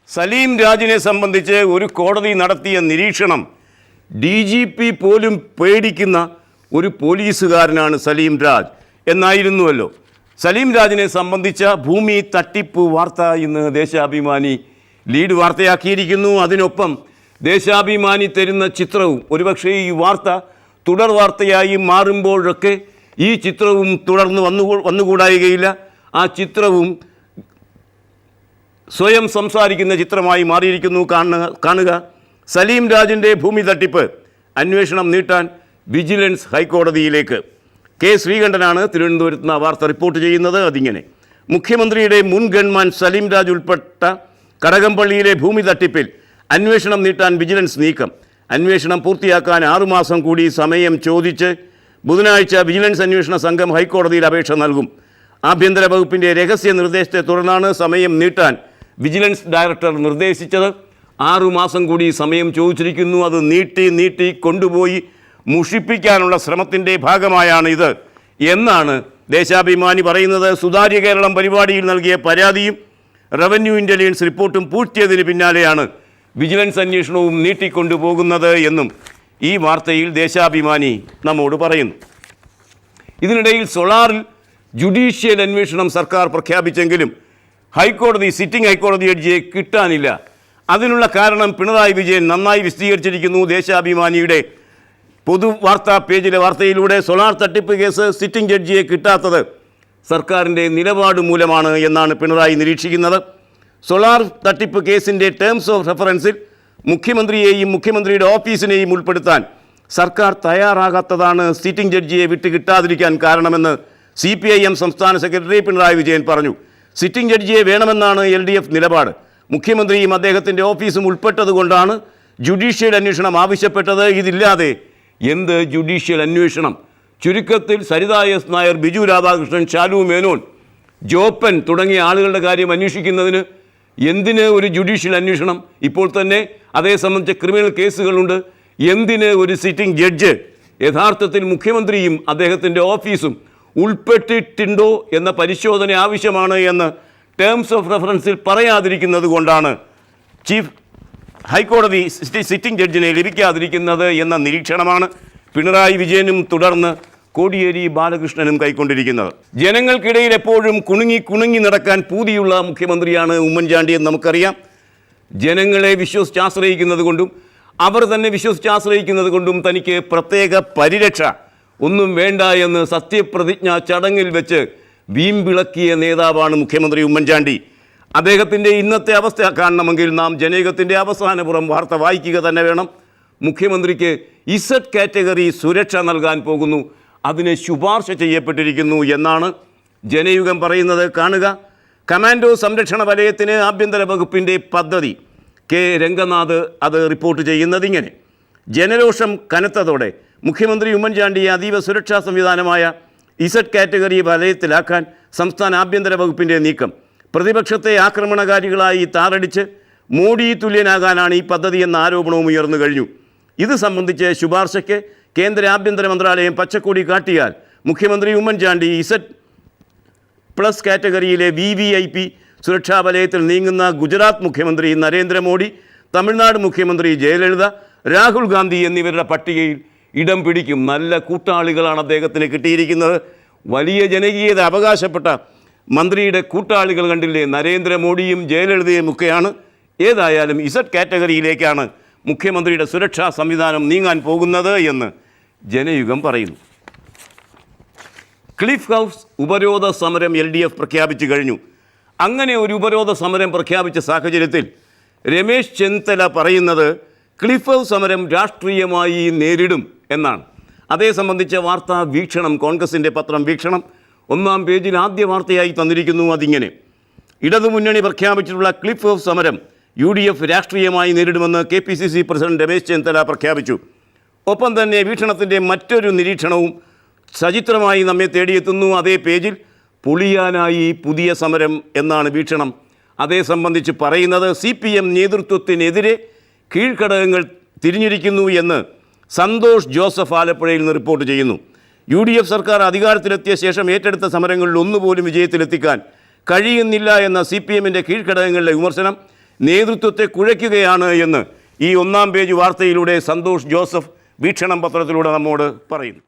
സലീം രാജിനെ സംബന്ധിച്ച് ഒരു കോടതി നടത്തിയ നിരീക്ഷണം DGP പോലും പേടിക്കുന്ന ഒരു പോലീസുകാരനാണ് സലീം രാജ് എന്നായിരുന്നുവല്ലോ. സലീം രാജിനെ സംബന്ധിച്ച ഭൂമി തട്ടിപ്പ് വാർത്ത ഇന്ന് ദേശാഭിമാനി ലീഡ് വാർത്തയാക്കിയിരിക്കുന്നു. അതിനൊപ്പം ദേശാഭിമാനി തരുന്ന ചിത്രവും, ഒരുപക്ഷേ ഈ വാർത്ത തുടർ വാർത്തയായി മാറുമ്പോഴൊക്കെ ഈ ചിത്രവും തുടർന്ന് വന്നുകൂടായികയില്ല. ആ ചിത്രവും സ്വയം സംസാരിക്കുന്ന ചിത്രമായി മാറിയിരിക്കുന്നു. കാണുക. സലീം രാജിൻ്റെ ഭൂമി തട്ടിപ്പ് അന്വേഷണം നീട്ടാൻ വിജിലൻസ് ഹൈക്കോടതിയിലേക്ക്. കെ ശ്രീകണ്ഠനാണ് തിരുവനന്തപുരത്ത് നിന്ന് വാർത്ത റിപ്പോർട്ട് ചെയ്യുന്നത്. അതിങ്ങനെ: മുഖ്യമന്ത്രിയുടെ മുൻ ഗൺമാൻ സലീം രാജ് ഉൾപ്പെട്ട കടകംപള്ളിയിലെ ഭൂമി തട്ടിപ്പിൽ അന്വേഷണം നീട്ടാൻ വിജിലൻസ് നീക്കം. അന്വേഷണം പൂർത്തിയാക്കാൻ 6 മാസം കൂടി സമയം ചോദിച്ച് ബുധനാഴ്ച വിജിലൻസ് അന്വേഷണ സംഘം ഹൈക്കോടതിയിൽ അപേക്ഷ നൽകും. ആഭ്യന്തര വകുപ്പിൻ്റെ രഹസ്യ നിർദ്ദേശത്തെ തുടർന്നാണ് സമയം നീട്ടാൻ വിജിലൻസ് ഡയറക്ടർ നിർദ്ദേശിച്ചത്. 6 മാസം കൂടി സമയം ചോദിച്ചിരിക്കുന്നു. അത് നീട്ടി കൊണ്ടുപോയി മുഷിപ്പിക്കാനുള്ള ശ്രമത്തിൻ്റെ ഭാഗമായാണ് ഇത് എന്നാണ് ദേശാഭിമാനി പറയുന്നത്. സുതാര്യ കേരളം പരിപാടിയിൽ നൽകിയ പരാതിയും റവന്യൂ ഇൻ്റലിജൻസ് റിപ്പോർട്ടും പൂഴ്ത്തിയതിന് പിന്നാലെയാണ് വിജിലൻസ് അന്വേഷണവും നീട്ടിക്കൊണ്ടുപോകുന്നത് എന്നും ഈ വാർത്തയിൽ ദേശാഭിമാനി നമ്മോട് പറയുന്നു. ഇതിനിടയിൽ സോളാറിൽ ജുഡീഷ്യൽ അന്വേഷണം സർക്കാർ പ്രഖ്യാപിച്ചെങ്കിലും സിറ്റിംഗ് ഹൈക്കോടതി ജഡ്ജിയെ കിട്ടാനില്ല. അതിനുള്ള കാരണം പിണറായി വിജയൻ നന്നായി വിശദീകരിച്ചിരിക്കുന്നു. ദേശാഭിമാനിയുടെ പൊതുവാർത്താ പേജിലെ വാർത്തയിലൂടെ സോളാർ തട്ടിപ്പ് കേസ് സിറ്റിംഗ് ജഡ്ജിയെ കിട്ടാത്തത് സർക്കാരിൻ്റെ നിലപാട് മൂലമാണ് എന്നാണ് പിണറായി നിരീക്ഷിക്കുന്നത്. സോളാർ തട്ടിപ്പ് കേസിൻ്റെ ടേംസ് ഓഫ് റെഫറൻസിൽ മുഖ്യമന്ത്രിയെയും മുഖ്യമന്ത്രിയുടെ ഓഫീസിനെയും ഉൾപ്പെടുത്താൻ സർക്കാർ തയ്യാറാകാത്തതാണ് സിറ്റിംഗ് ജഡ്ജിയെ വിട്ടുകിട്ടാതിരിക്കാൻ കാരണമെന്ന് CPIM സംസ്ഥാന സെക്രട്ടറി പിണറായി വിജയൻ പറഞ്ഞു. സിറ്റിംഗ് ജഡ്ജിയെ വേണമെന്നാണ് LDF നിലപാട്. മുഖ്യമന്ത്രിയും അദ്ദേഹത്തിൻ്റെ ഓഫീസും ഉൾപ്പെട്ടതുകൊണ്ടാണ് ജുഡീഷ്യൽ അന്വേഷണം ആവശ്യപ്പെട്ടത്. ഇതില്ലാതെ എന്ത് ജുഡീഷ്യൽ അന്വേഷണം? ചുരുക്കത്തിൽ സരിത S. നായർ, ബിജു രാധാകൃഷ്ണൻ, ശാലു മേനോൻ, ജോപ്പൻ തുടങ്ങിയ ആളുകളുടെ കാര്യം അന്വേഷിക്കുന്നതിന് എന്തിന് ഒരു ജുഡീഷ്യൽ അന്വേഷണം? ഇപ്പോൾ തന്നെ അതേ സംബന്ധിച്ച ക്രിമിനൽ കേസുകളുണ്ട്. എന്തിന് ഒരു സിറ്റിംഗ് ജഡ്ജ്? യഥാർത്ഥത്തിൽ മുഖ്യമന്ത്രിയും അദ്ദേഹത്തിൻ്റെ ഓഫീസും ഉൾപ്പെട്ടിട്ടുണ്ടോ എന്ന പരിശോധന ആവശ്യമാണ് എന്ന് ടേംസ് ഓഫ് റെഫറൻസിൽ പറയാതിരിക്കുന്നത് കൊണ്ടാണ് ഹൈക്കോടതി സിറ്റിംഗ് ജഡ്ജിനെ ലഭിക്കാതിരിക്കുന്നത് എന്ന നിരീക്ഷണമാണ് പിണറായി വിജയനും തുടർന്ന് കോടിയേരി ബാലകൃഷ്ണനും കൈക്കൊണ്ടിരിക്കുന്നത്. ജനങ്ങൾക്കിടയിൽ എപ്പോഴും കുണുങ്ങി നടക്കാൻ പൂതിയുള്ള മുഖ്യമന്ത്രിയാണ് ഉമ്മൻചാണ്ടി എന്ന് നമുക്കറിയാം. ജനങ്ങളെ വിശ്വസിച്ചാശ്രയിക്കുന്നത് കൊണ്ടും അവർ തന്നെ വിശ്വസിച്ചാശ്രയിക്കുന്നത് കൊണ്ടും തനിക്ക് പ്രത്യേക പരിരക്ഷ ഒന്നും വേണ്ട എന്ന് സത്യപ്രതിജ്ഞ ചടങ്ങിൽ വെച്ച് വീമ്പിളക്കിയ നേതാവാണ് മുഖ്യമന്ത്രി ഉമ്മൻചാണ്ടി. അദ്ദേഹത്തിൻ്റെ ഇന്നത്തെ അവസ്ഥ കാണണമെങ്കിൽ നാം ജനയുഗത്തിൻ്റെ അവസാനപുറം വാർത്ത വായിക്കുക തന്നെ വേണം. മുഖ്യമന്ത്രിക്ക് Z കാറ്റഗറി സുരക്ഷ നൽകാൻ പോകുന്നു, അതിന് ശുപാർശ ചെയ്യപ്പെട്ടിരിക്കുന്നു എന്നാണ് ജനയുഗം പറയുന്നത്. കാണുക. കമാൻഡോ സംരക്ഷണ വലയത്തിന് ആഭ്യന്തര വകുപ്പിൻ്റെ പദ്ധതി. K. രംഗനാഥ് അത് റിപ്പോർട്ട് ചെയ്യുന്നത് ഇങ്ങനെ: ജനരോഷം കനത്തതോടെ മുഖ്യമന്ത്രി ഉമ്മൻചാണ്ടിയെ അതീവ സുരക്ഷാ സംവിധാനമായ Z കാറ്റഗറി വലയത്തിലാക്കാൻ സംസ്ഥാന ആഭ്യന്തര വകുപ്പിൻ്റെ നീക്കം. പ്രതിപക്ഷത്തെ ആക്രമണകാരികളായി താറടിച്ച് മോഡി തുല്യനാകാനാണ് ഈ പദ്ധതി എന്ന ആരോപണവും ഉയർന്നു കഴിഞ്ഞു. ഇത് സംബന്ധിച്ച് ശുപാർശയ്ക്ക് കേന്ദ്ര ആഭ്യന്തര മന്ത്രാലയം പച്ചക്കൊടി കാട്ടിയാൽ മുഖ്യമന്ത്രി ഉമ്മൻചാണ്ടി Z+ കാറ്റഗറിയിലെ VVIP സുരക്ഷാ വലയത്തിൽ നീങ്ങുന്ന ഗുജറാത്ത് മുഖ്യമന്ത്രി നരേന്ദ്രമോദി, തമിഴ്നാട് മുഖ്യമന്ത്രി ജയലളിത, രാഹുൽ ഗാന്ധി എന്നിവരുടെ പട്ടികയിൽ ഇടം പിടിക്കും. നല്ല കൂട്ടാളികളാണ് അദ്ദേഹത്തിന് കിട്ടിയിരിക്കുന്നത്. വലിയ ജനകീയത അവകാശപ്പെട്ട മന്ത്രിയുടെ കൂട്ടാളികൾ കണ്ടില്ലേ, നരേന്ദ്രമോദിയും ജയലളിതയും ഒക്കെയാണ്. ഏതായാലും Z കാറ്റഗറിയിലേക്കാണ് മുഖ്യമന്ത്രിയുടെ സുരക്ഷാ സംവിധാനം നീങ്ങാൻ പോകുന്നത് എന്ന് ജനയുഗം പറയുന്നു. ക്ലിഫ് ഹൗസ് ഉപരോധ സമരം LDF പ്രഖ്യാപിച്ചു കഴിഞ്ഞു. അങ്ങനെ ഒരു ഉപരോധ സമരം പ്രഖ്യാപിച്ച സാഹചര്യത്തിൽ രമേശ് ചെന്നിത്തല പറയുന്നത് ക്ലിഫ് ഹൗസ് സമരം രാഷ്ട്രീയമായി നേരിടും എന്നാണ്. അതേ സംബന്ധിച്ച വാർത്താ വീക്ഷണം, കോൺഗ്രസിൻ്റെ പത്രം വീക്ഷണം 1-ാം പേജിൽ ആദ്യ വാർത്തയായി തന്നിരിക്കുന്നു. അതിങ്ങനെ: ഇടതുമുന്നണി പ്രഖ്യാപിച്ചിട്ടുള്ള ക്ലിഫ് ഹൗസ് സമരം UDF രാഷ്ട്രീയമായി നേരിടുമെന്ന് KPCC പ്രസിഡന്റ് രമേശ് ചെന്നിത്തല പ്രഖ്യാപിച്ചു. ഒപ്പം തന്നെ വീക്ഷണത്തിൻ്റെ മറ്റൊരു നിരീക്ഷണവും സചിത്രമായി നമ്മെ തേടിയെത്തുന്നു. അതേ പേജിൽ പൊളിയാനായി പുതിയ സമരം എന്നാണ് വീക്ഷണം. അതേ സംബന്ധിച്ച് പറയുന്നത് CPM നേതൃത്വത്തിനെതിരെ കീഴ്ഘടകങ്ങൾ തിരിഞ്ഞിരിക്കുന്നു എന്ന് സന്തോഷ് ജോസഫ് ആലപ്പുഴയിൽ നിന്ന് റിപ്പോർട്ട് ചെയ്യുന്നു. UDF സർക്കാർ അധികാരത്തിലെത്തിയ ശേഷം ഏറ്റെടുത്ത സമരങ്ങളിൽ ഒന്നുപോലും വിജയത്തിലെത്തിക്കാൻ കഴിയുന്നില്ല എന്ന CPMൻ്റെ കീഴ്ഘടകങ്ങളുടെ വിമർശനം നേതൃത്വത്തെ കുഴയ്ക്കുകയാണ് എന്ന് ഈ ഒന്നാം പേജ് വാർത്തയിലൂടെ സന്തോഷ് ജോസഫ് വീക്ഷണം പത്രത്തിലൂടെ നമ്മോട് പറയുന്നു.